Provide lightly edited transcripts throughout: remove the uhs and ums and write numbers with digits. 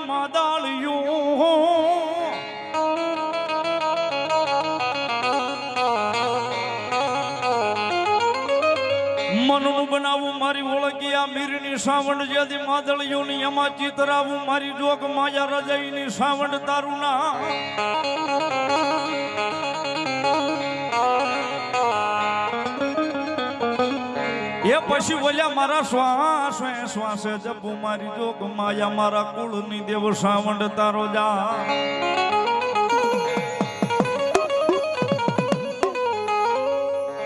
માદાળિયું મનનું બનાવું મારી ઓળખી આ મીરની સાવણ જ્યાંથી માદળિયું ની એમાં ચિતરાવું મારી જોગ માયા રજાઈની સાવણ તારું ના એ પછી બોલ્યા મારા શ્વાસે શ્વાસે જપુ મારી જોગ માયા મારા કુળની દેવ સાવણ તારો જા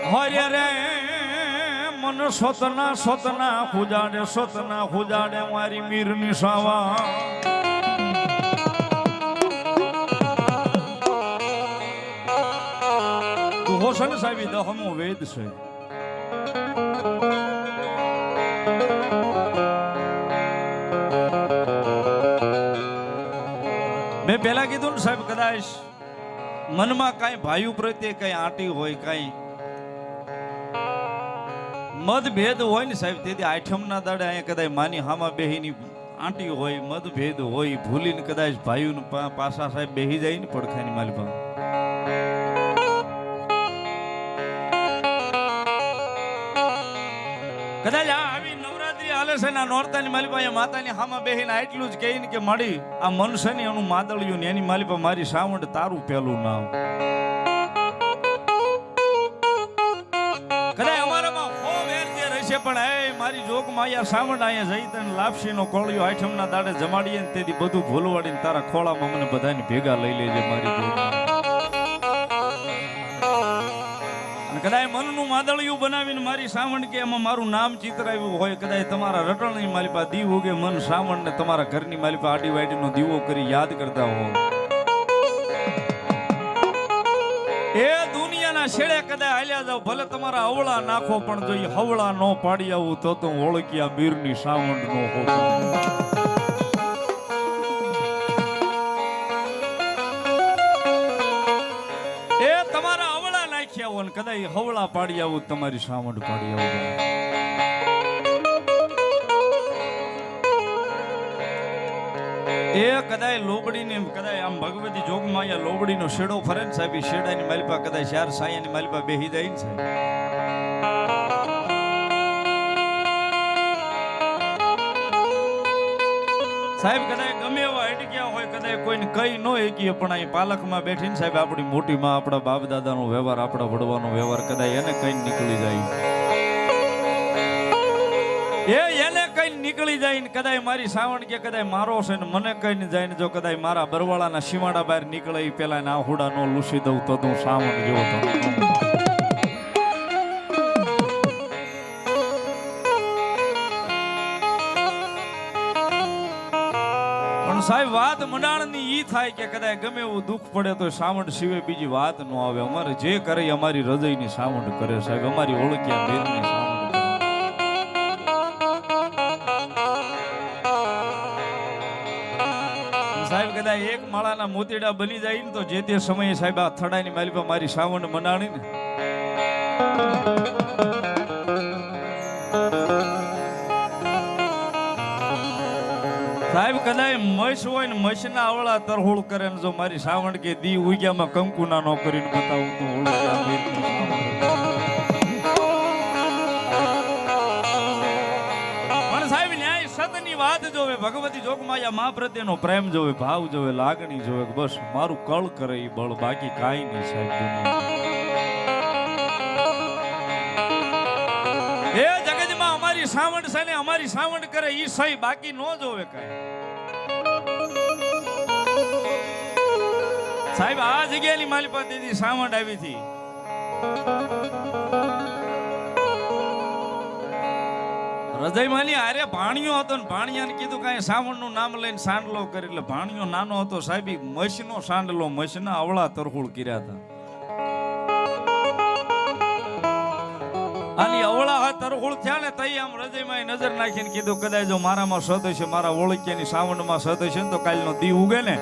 હરે રે મન સતના સતના ખુજાડે મારી મીરની સાવા તું હોશ ને સાહેબ દહમો વેદ છે મેં પેલા કીધું ને સાહેબ કદાચ મનમાં કઈ ભાઈ પ્રત્યે કઈ આંટી હોય કઈ મતભેદ હોય ને સાહેબ તેથી આઠમના દાડે અહીંયા કદાચ માની હામાં બેહીની આંટી હોય મતભેદ હોય ભૂલીને કદાચ ભાઈઓને પાછા સાહેબ બેહી જાય ને પડખાની માલપા કદાચ આવી નવરાત્રી હાલે છે ને નોરતાની માલિપા માતાની હામાં બેહીને એટલું જ કહીને કે મળી આ મન છે ને એનું માદળિયું ને એની માલિપા મારી સાવણ તારું પેલું નામ કદાચ અમારામાં હો વેર જે રહેશે પણ એ મારી જોગ માયા સાવણ અહીંયા જઈ તને લાપસીનો કોળિયો આઠમના દાડે જમાડીએ ને તેથી બધું ભૂલવાડીને તારા ખોળામાં મને બધાને ભેગા લઈ લેજે મારી જોગ કદાચ મનનું માદળિયું બનાવીને મારી સાવણ કે એમાં મારું નામ ચિતરાવ્યું હોય કદાચ તમારા રટણની માલિપા દીવ ઉગે મન સાવણ ને તમારા ઘરની માલિપા આડી વાડીનો દીવો કરી યાદ કરતા હો એ દુનિયાના છેડે કદાચ હાલ્યા જાવ ભલે તમારા અવળા નાખો પણ જો એ હવળા નો પાડી આવું તો હું ઓળખ્યા મીરની સાવણ નો હોતો એ તમારા કદાચ હવળા પાડી આવું તમારી સાવણ પાડી આવું એ કદાચ લોબડીને કદાચ આમ ભગવતી જોગમાં અહીંયા લોબડીનો શેડો ફરે ને સાહેબ શેડાની માલિપા કદાચ ચાર સાયાની માલિપા બેહી જાય ને સાહેબ કદાચ ગમે એવા અટક્યા હોય કદાચ કોઈને કઈ ન એકીએ પણ અહીં પાલકમાં બેઠીને સાહેબ આપણી મોટી માં આપણા બાપ દાદાનો વ્યવહાર આપણા વડવાનો વ્યવહાર કદાચ એને કઈ નીકળી જાય એને કઈ નીકળી જાય ને કદાચ મારી સાવણ કે કદાચ મારો છે ને મને કઈ ને જાય ને જો કદાચ મારા બરવાળાના સીમાડા બહાર નીકળે પેલા ના હુડા નો લૂસી દઉં તો હું સાવણ જેવો તો સાહેબ વાત મંડાણની ઈ થાય કે કદાચ ગમે એવું દુઃખ પડે તો સાવણ સિવાય બીજી વાત ન આવે અમારે જે કરે અમારી હૃદયની સાવણ કરે સાહેબ અમારી ઓળખ્યા મીરની સાવણ સાહેબ કદાચ એક માળાના મોતીડા બની જાય ને તો જે તે સમયે સાહેબ આ થડાની માલિપા મારી સાવણ મંડાણી ને સાહેબ કદાચ મસ હોય ને મસના અવળા તરહોળ કરે ને જો મારી સાવણ કે દી ઉગ્યામાં કંકુના નો કરીને બતાવું તો પણ સાહેબ ન્યાય સતની વાત જોવે ભગવતી જોગમાયા મા પ્રત્યેનો પ્રેમ જોવે ભાવ જોવે લાગણી જોવે બસ મારું કળ કરે એ બળ બાકી કાઈ નહીં સાહેબ દુનિયા એ જગતમાં અમારી સાવણ છે ને અમારી સાવણ કરે ઈ સહી બાકી ન જોવે કઈ સાહેબ આ જગ્યાની માલિપા દીદી સાવણ આવી હતી હૃદય માની આરે ભાણિયો હતો ને ભાણિયાને કીધું કાંઈ સાવણ નું નામ લઈને સાંડલો કરી એટલે ભાણિયો નાનો હતો સાહેબ મસનો સાંડલો મસના અવળા તરહુળ કર્યા હતા આની અવળા હા તરહુળ થયા ને તઈ આમ હૃદયમાં નજર નાખીને કીધું કદાચ જો મારામાં સત હશે મારા ઓળખ્યાની સાવણમાં સત હશે ને તો કાલનો દી ઉગે ને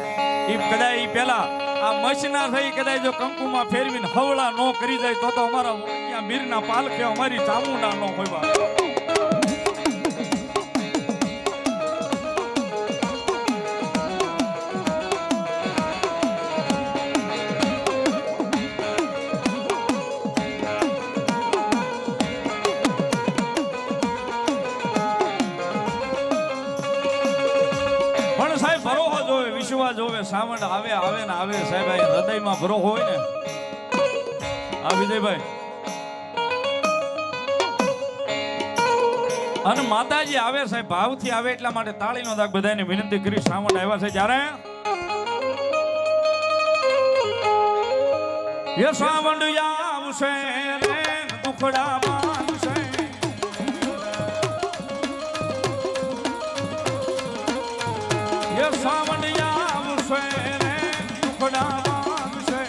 એ કદાચ ઈ પેલા આ મસના થઈ કદાચ જો કંકુમાં ફેરવીને હવળા નો કરી જાય તો અમારા ઓળખ્યા મીરના પાલખે અમારી ચામુંડા નો હોય વિશ્વાસ જોવે સાવંડ આવે આવે ને આવે સાહેબ આ હૃદયમાં ભરો હોય ને આ વિજયભાઈ અને માતાજી આવે સાહેબ ભાવથી આવે એટલા માટે તાળીનો દાગ બધાને વિનંતી કરી સાવંડ આવ્યા છે જ્યારે એ સાવંડ આવશે રે દુખડા માંગશે એ સાવંડ આવશે રે દુખડા માંગશે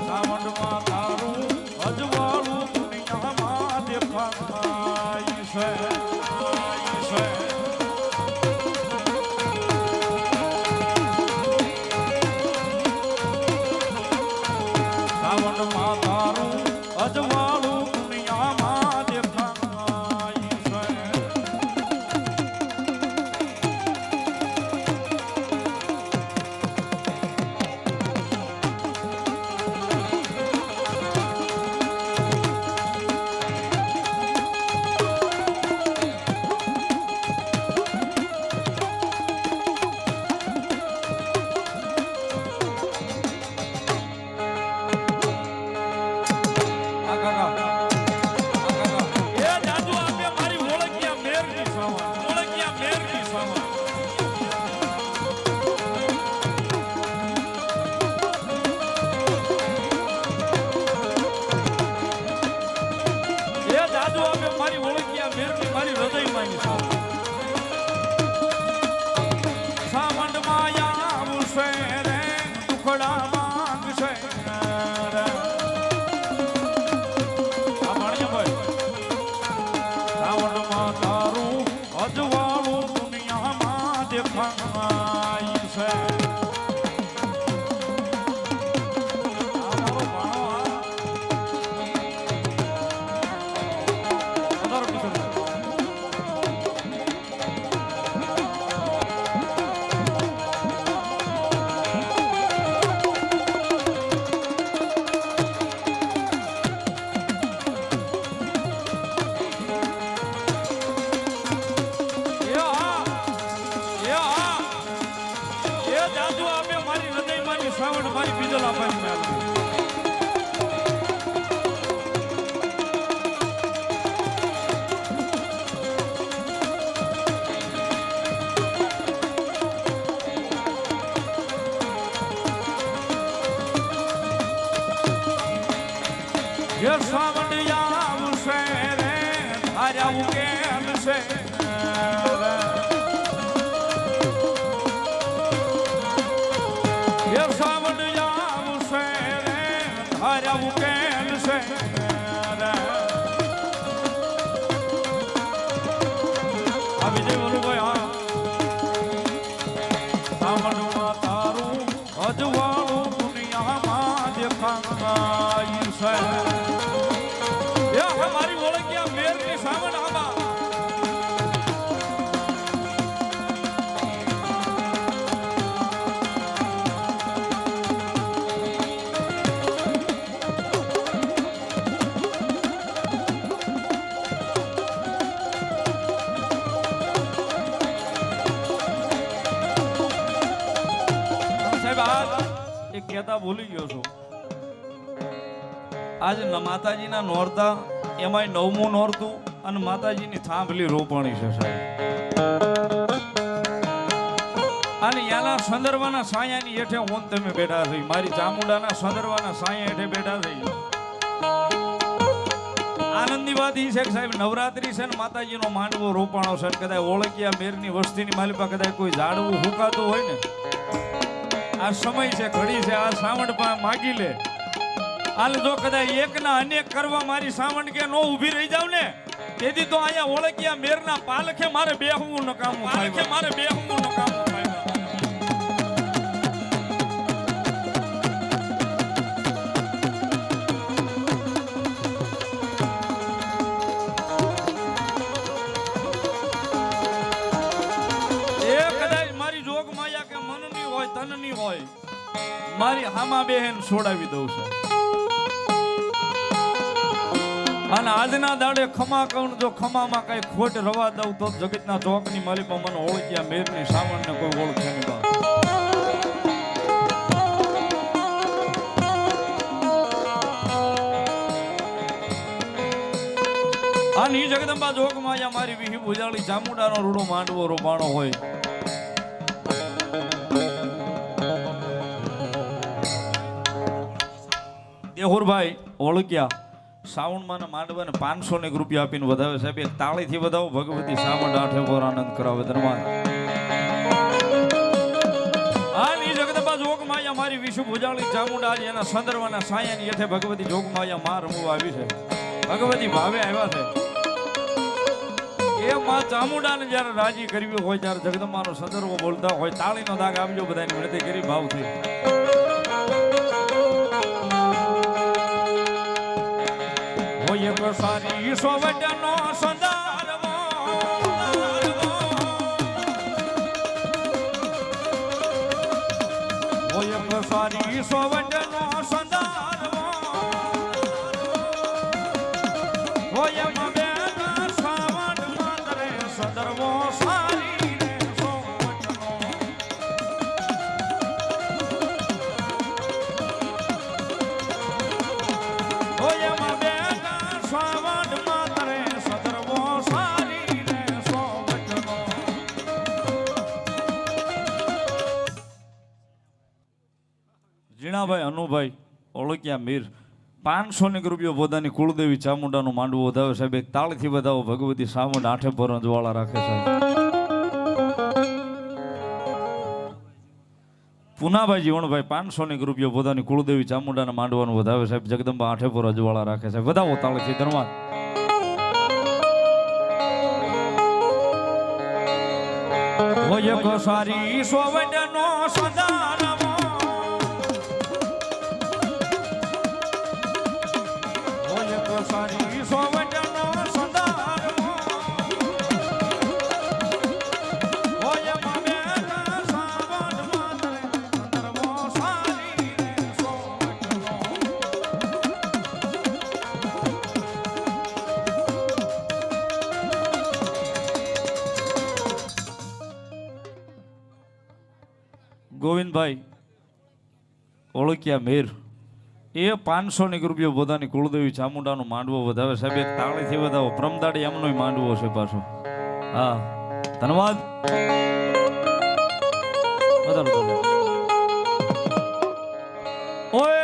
સાવંડમાં તારું અજવાળું દુનિયામાં દેખાય છે સાવંડમાં તારું અજવાળું દુનિયામાં દેખાય છે મારી ઓળખ્યા મેરની મારી હૃદયમાંની સાવંડમાં આવશે રે દુખડા માંગશે સાવંડમાં તારું અજવાળું દુનિયામાં દેખાય છે સાવંડ મારી બીજલ આપવાની મેં સાવંડ આવશે રે ધાર્યા કેમ છે સાવંડ આવશે રે ધાર્યા કેમ છે આ વિજય બોલુભાઈ હા સાવંડમાં તારું અજવાળું દુનિયામાં દેખાય છે મારી ઓળખ્યા મેરની સાવંડ આમાં એક કહેતા ભૂલી ગયો છું આજ માતાજીના નોરતા એમાંય 9મું નોરતું અને માતાજીની થાંભલી રોપણી છે સાહેબ અને યાના સંદર્ભના સાયાની હેઠે હું તમે બેઠા થઈ મારી ચામુંડાના સંદર્ભના સાયા હેઠે બેઠા થઈ આનંદની વાત એ છે કે સાહેબ નવરાત્રી છે ને માતાજીનો માંડવો રોપાણો છે કદાચ ઓળખ્યા મેરની વસ્તીની માલિપા કદાચ કોઈ ઝાડવું હુકાતું હોય ને આ સમય છે ઘડી છે આ સાવંડ માગી લે હાલ જો કદાચ એકના અનેક કરવા મારી સાવંડ કે નો ઊભી રહી જાવ ને તેથી તો અહીંયા ઓળખ્યા મેરના પાલખે મારે બેહવું નકામું પાલખે મારે બેહવું નકામું તનની હોય મારી હામા બેહેન છોડાવી દઉં છું અને આજના દાડે ખમા કહું જો ખમામાં કઈ ખોટ રવા દઉં તો જગતના ચોકની માલિકમાં મને ઓળખ્યા મેરની સાવણને કોઈ ઓળખે નહીં બા. આની જગદંબા જોગ માયા મારી વિહી ભુજાળી ચામુંડાનો રૂડો માંડવો રોપાણો હોય. દેહુરભાઈ ઓળખ્યા શ્રાવણમાં માંડવાને 500 રૂપિયા આપીને વધાવે સાહેબ. એક તાળીથી વધાવો ભગવતી સાવણ આઠે પર આનંદ કરાવે ધર્માન. આની જગદંબા જોગ માયા મારી વિશુ ભુજાળી ચામુંડા એના સંદર્ભના સાયાની હેઠે ભગવતી જોગ માયા માં રમવા આવી છે. ભગવતી ભાવે આવ્યા છે. એ માં ચામુંડાને જ્યારે રાજી કરવી હોય ત્યારે જગદંબાનો સંદર્ભ બોલતા હોય તાળીનો દાગ આપજો બધાની વિનંતી કરી ભાવથી. હોય એક સારી સોવટનો સંદર્ભ હોય એક સારી સોવટનો સંદર્ભ હોય સદર્વો સારી રે સોવટનો હોય માં બેટા શ્રાવણ માતરે સદર્વો સારી રે સોવટનો. જીણાભાઈ અનુભાઈ ઓળખ્યા મીર 500 રૂપિયા પોતાની કુળદેવી ચામુંડાનું માંડવું વધાવે સાહેબ. એક તાળથી વધાવો ભગવતી સાવણ આઠે પર રંજવાળા રાખે સાહેબ. પુનાભાઈ જીવણભાઈ 500 રૂપિયા પોતાની કુળદેવી ચામુંડાના માંડવાનું વધાવે સાહેબ. જગદંબા આઠે પર રજવાળા રાખે સાહેબ. વધાવો તાળથી ધર્માન. હોય એક સારી સોવડનો સદારમ સારી સોવટનો સંદારમ હોય માં બેટા સાવણ માતરે સંદર્ભો સારી રે સોવટનો. ગોવિંદભાઈ ઓળખ્યા મેર એ 500 રૂપિયા પોતાની કુળદેવી ચામુંડાનો માંડવો વધાવે સાહેબ. એક તાળીથી વધાવો પ્રમદાડી એમનો માંડવો છે પાછો. હા ધન્યવાદ. ઓય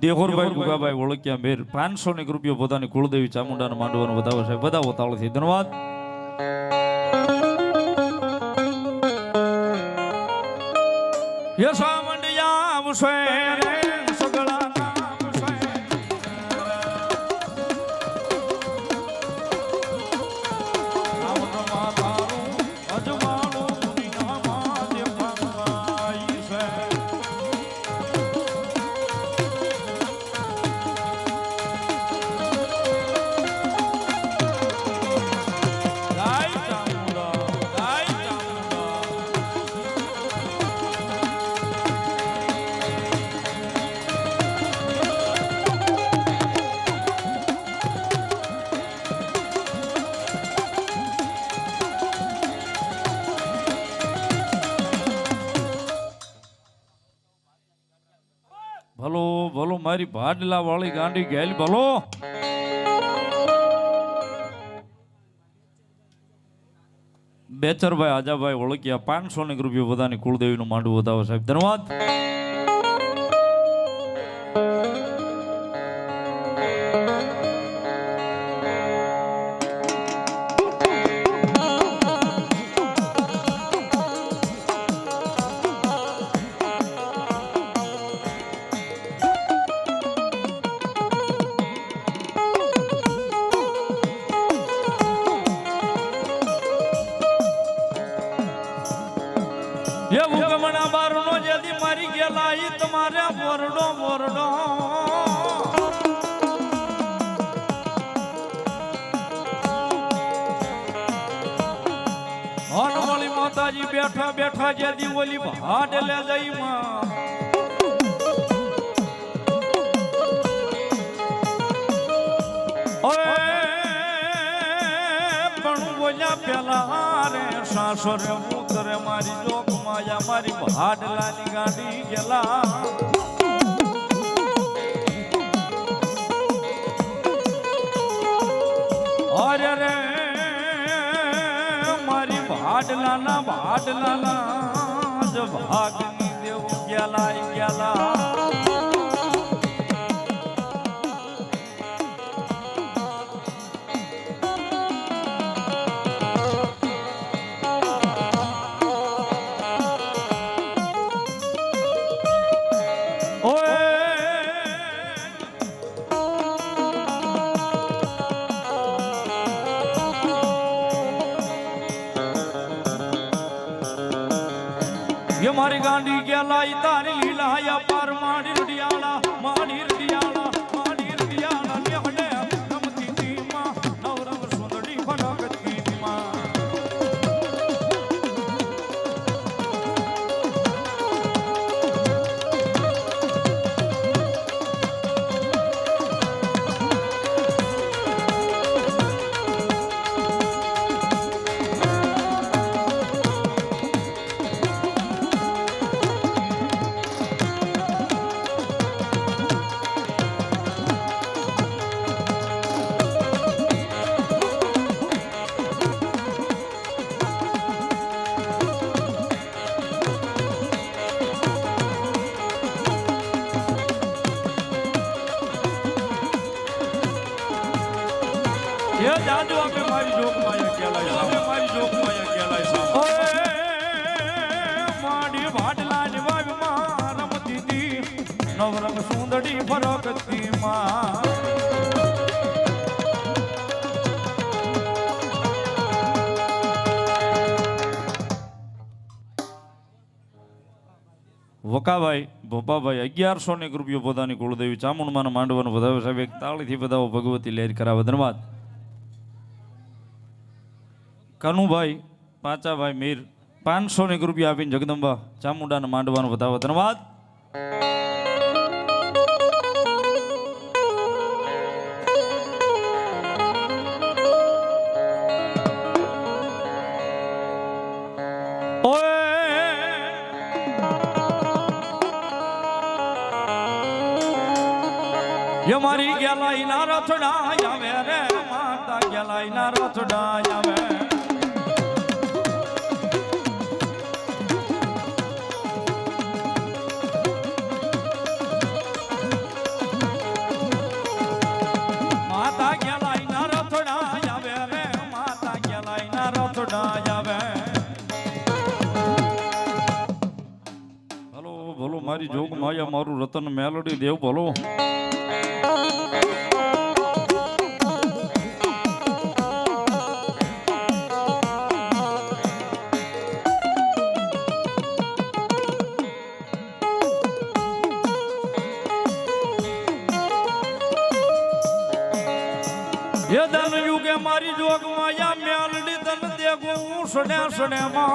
દેહોરભાઈ ગુગાભાઈ ઓળખ્યા મેર 500 રૂપિયા પોતાની કુળદેવી ચામુંડાના માંડવાનો વધાવો સાહેબ. વધાવો તાળથી ધન્યવાદ. યસા મંડિયા આવશે રે સગળા નામ છે આવનમાં તારું અજવાળું દુનિયામાં જે ફરમાઈ છે. ભલો ભલો મારી ભાડલા વાળી ગાંડી ગેલ ભલો. બેચરભાઈ આજાભાઈ ઓળખ્યા 500 રૂપિયા પોતાની કુળદેવીનું માંડવું વધાવો સાહેબ. ધન્યવાદ. એ ઉગમણા બારનો જેદી મારી ગયેલા ઈ તમારે મોરડો મોરડો હનવળી માતાજી બેઠા બેઠા જે દી ઓલી ભાટ લે જઈ માં ઓય પણ બોલ્યા પેલા રે સાસરે ઉતરે મારી જોગ માયા મારી ભાડલાની ગાડી ગેલા અરે રે મારી ભાડલાના જ ભાગની દેવ ગેલા ये मारी गांडी गेला तारी लीला या पार माडी रडियाला नेहडे रमती ती मां नवरंग सुंदरी फडकती ती मां ये जाजू आपे मारी जोग माया केलाय आपे मारी जोग माया केलाय सा ओए माडी भाडला ની વાવ માં રમતી તી નવરંગ સુંદરી ફરકતી માં વકાભાઈ ભોપાભાઈ 1100 રૂપિયો પોતાની કુળદેવી ચામુંડમાના માંડવાનું વધાવે સાહેબ એક તાળીથી બધાઓ ભગવતી લહેર કરાવે ધન્યવાદ કનુભાઈ પાચાભાઈ મીર 500 રૂપિયા આપીને જગદંબા ચામુંડાના માંડવાનું વધાવે ધન્યવાદ ये मारी गेलाई ना रथड़ा आवे रे माता गेलाई ना रथड़ा आवे माता गेलाई ना रथड़ा आवे रे माता गेलाई ना रथड़ा आवे हेलो बोलो मारी जोग माया मारू रतन मेलोडी देव बोलो ये धन युगे मारी जोग माया म्यालडी धन देगो सड़े सड़े मां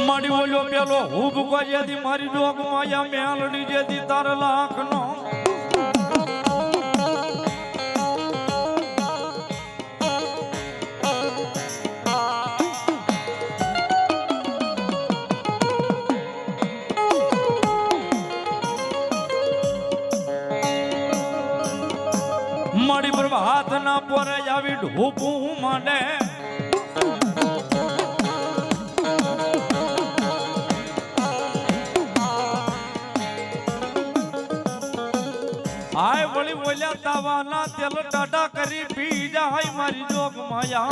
मारी बोलो पेलो हुब को यदि मारी जोग माया म्यालडी यदि तार लाख नो मारी प्रभात ना पोरे जावी ढोपू माने आय बड़ी बोलिया तावाना तेल टाटा करी पी जाय मारी जोग माया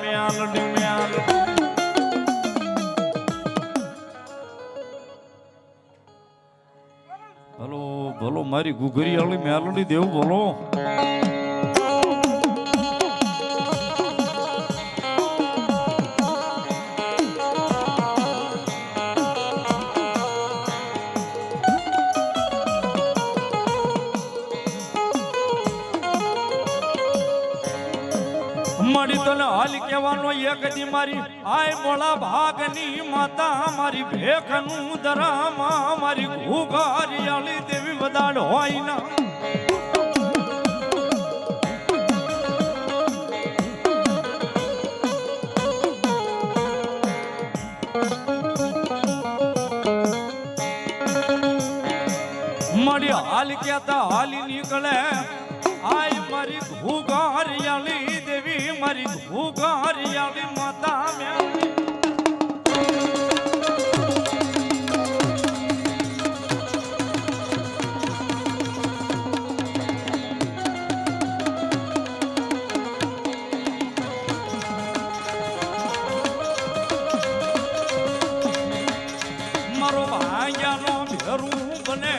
म्यालडी भलो भलो मारी गुगरी वाली मेलोडी देव बोलो તને હાલ કહેવાનો એક દી મારી આય મોળા ભાગની માતા મારી ભેખનું દરામાં મારી ઘુઘારિયાળી દેવી વદાડ હોય ના મારી હાલ કહેતા હાલી નીકળે આય મારી ઘુઘારિયાળી દેવી મારી ઘુઘારિયાળી માતા મેળી મારો ભાગ્યાનો ભેરું બને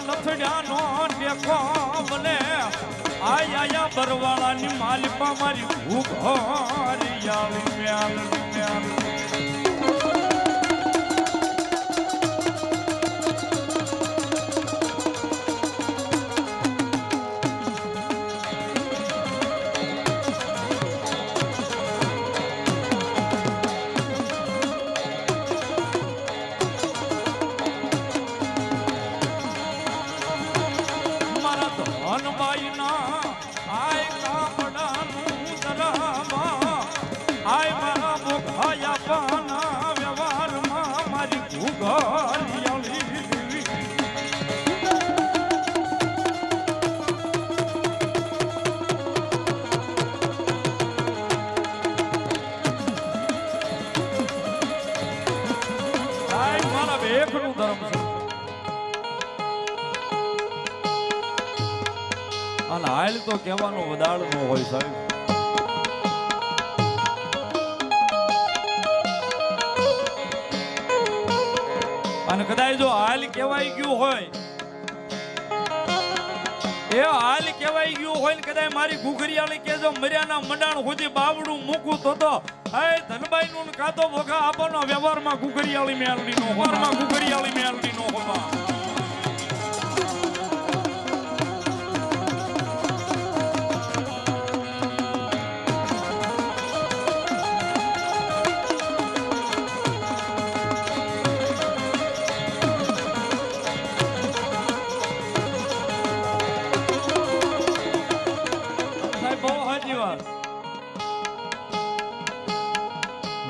લથડિયાનો ટેકો બને આયા બરવાળાની માલિપા મારી ઘુઘારિયાળી મેલડી ભેખનું ધર્મ છે અને હાલ તો કહેવાનો વદાળ નો હોય સાહેબ અને કદાચ જો હાલ કહેવાય ગયું હોય એ હાલ કહેવાય ગયું હોય ને કદાચ મારી ઘુઘરિયાળી કે જો મર્યાના મંડાણ સુધી બાવડું મૂકું તો હે ધનબાઈ નું કાતો ભોગા આપવાનો વ્યવહારમાં ઘુઘરિયાળી મેલડી નો વ્યવહારમાં ઘુઘરિયાળી મેલડી નો હોવા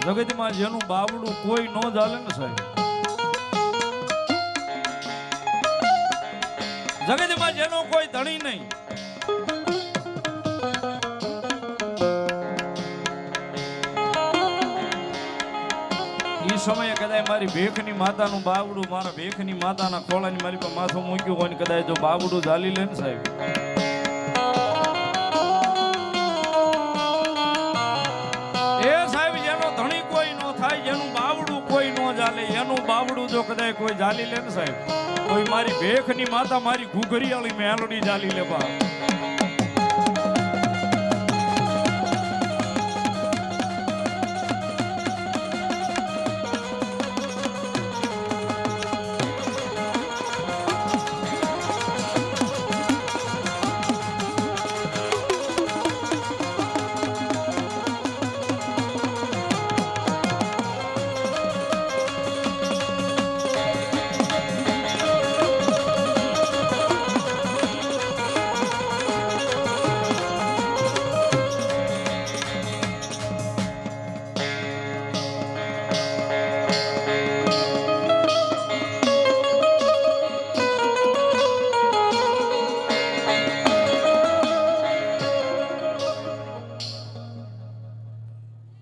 જગતમાં જેનું બાવડું કોઈ નો ચાલે ને સાહેબ જગતમાં જેનો કોઈ ધણી નહીં એ સમયે કદાચ મારી ભેખની માતાનું બાવડું મારા ભેખની માતાના ખોળાની મારી પર માથું મૂક્યું હોય ને કદાચ જો બાવડું ચાલી લે ને સાહેબ એનું બાવડું જો કદાચ કોઈ જાલી લે ને સાહેબ તો મારી ભેખની માતા મારી ઘુઘરિયાળી મેલડી જાલી લેવા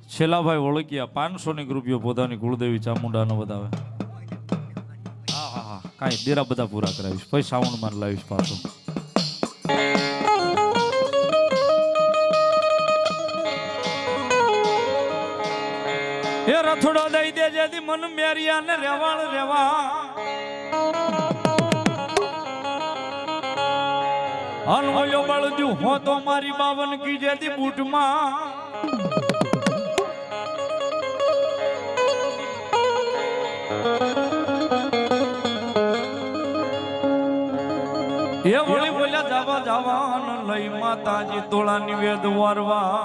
છેલ્લાભાઈ ઓળખ્યા 500 રૂપિયો પોતાની કુળદેવી ચામુંડાનો વધાવે હા હા હા કાંઈ દેરા બધા પૂરા કરાવીશ પછી શ્રાવણમાં લાવીશ પાછો એ રથડો દઈ દે જેથી મન મેરિયા ને રેવાળ રેવા હલવયો બળદ્યું હો તો મારી 52 કી જેથી બૂટમાં એ વળી બોલ્યા જાવા જાવાન લઈ માતાજી તોળા નિવેદ વારવા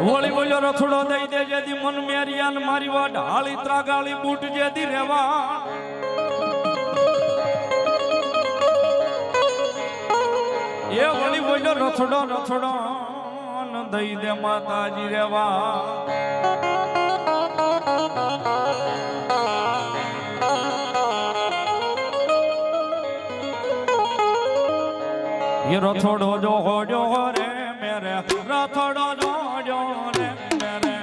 વળી બોલ્યો રથડો દઈ દે જેથી મન મેરિયાન મારી વાટ હાળી ત્રાગાળી બૂટ જેથી રેવા એ વળી બોલ્યો રથડો રથડો દઈ દે માતાજી રેવા ये रथोड़ो जो हो जो रे मेरे रथोड़ो जो रे मेरे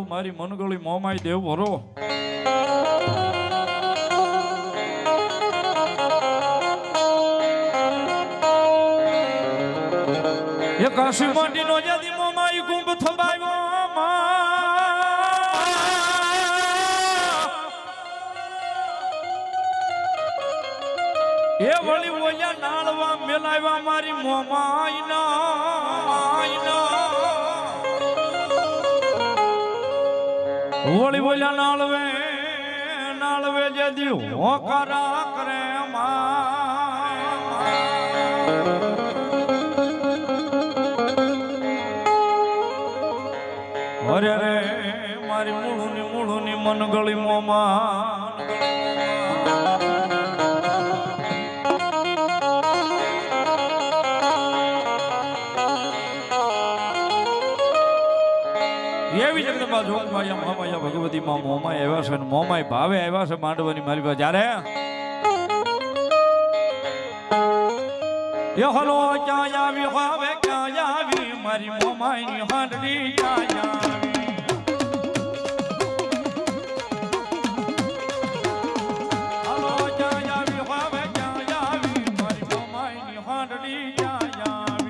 મારી મનગળી મોમાઈ દેવ ભરો એ કાશી મોટી નો જદી મોમાઈ કુંભ થબાયો એ વળી બોલ્યા નાળવા મેલાવ્યા મારી મોમાઈ ના વળી બોલ્યા નાળવે જદી હોકારા કરે અરે રે મારી મૂળુની મનગળી મોમાં એવી જગદંબા જોગમાયા મહામાયા ભગવતી માં મોમાય આવ્યા છે અને મોમાય ભાવે આવ્યા છે માંડવાની મારી પાસે જ્યારે એ હલો ક્યાં આવી હવે ક્યાં આવી મારી મોમાય ની હાંડલી ક્યાં આવી હલો ક્યાં આવી હવે ક્યાં આવી મારી મોમાય ની હાંડલી ક્યાં આવી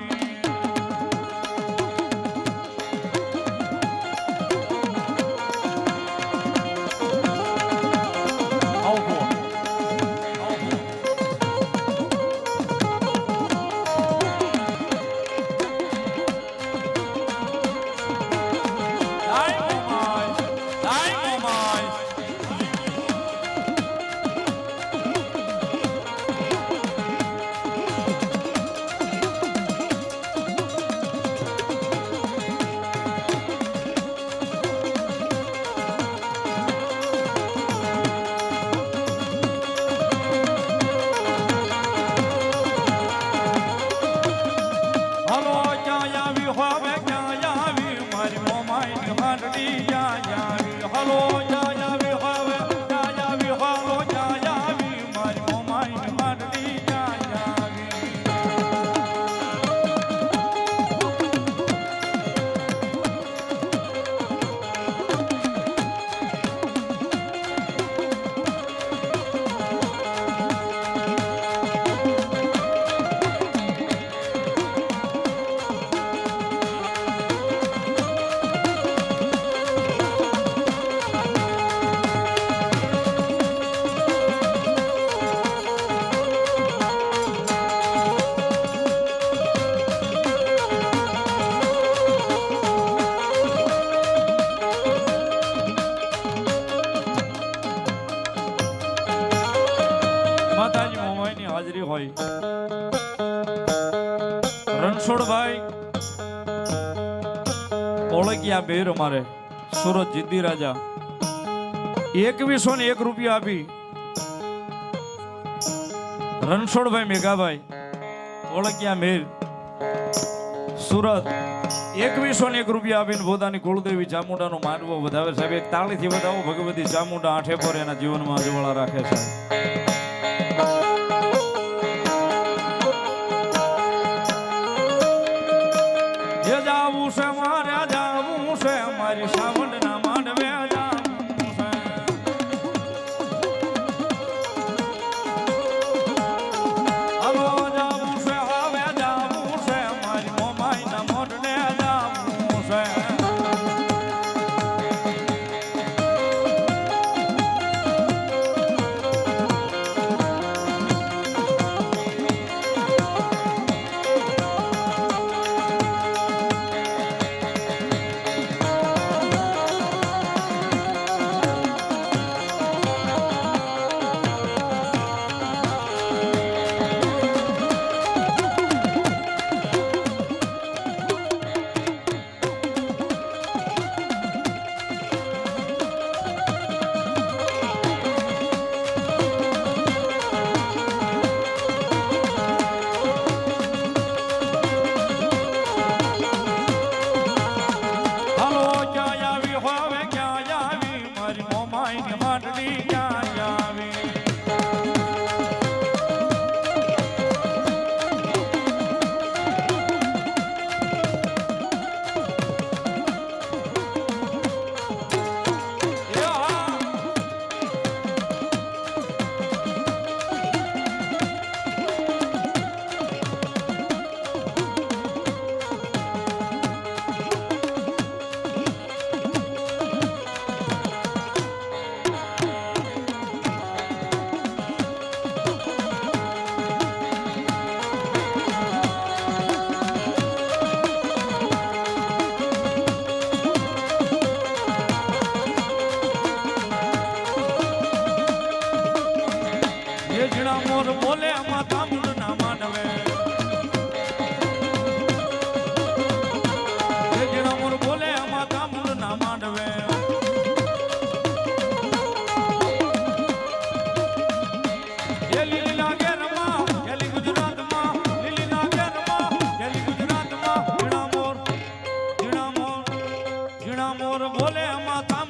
હાજરી હોય રણછોડભાઈ ઓળખ્યા બેર અમારે સુરત જીદ્દી રાજા 2101 રૂપિયા આપી રણછોડભાઈ મેઘાભાઈ ઓળખ્યા મેર સુરત 2101 રૂપિયા આપીને પોતાની કુળદેવી ચામુંડાનો માંડવો વધાવે સાહેબ. એક તાળીથી વધાવો. ભગવતી ચામુંડા આઠે પર એના જીવનમાં અજવાળા રાખે છે. એ જાવું છે મારે જાવું છે મારી સાવંડના માંડવે જાવું છે. હલો જાવું છે હવે જાવું છે મારી મોમાઈના મોઢને જાવું છે. મોર બોલે માતા મુંડના માંડવે. જેજણા મોર બોલે માતા મુંડના માંડવે. એ લીલીના ઘેરમાં ગેલી ગુજરાતમાં, લીલીના ઘેરમાં ગેલી ગુજરાતમાં. ઝીણા મોર બોલે માતા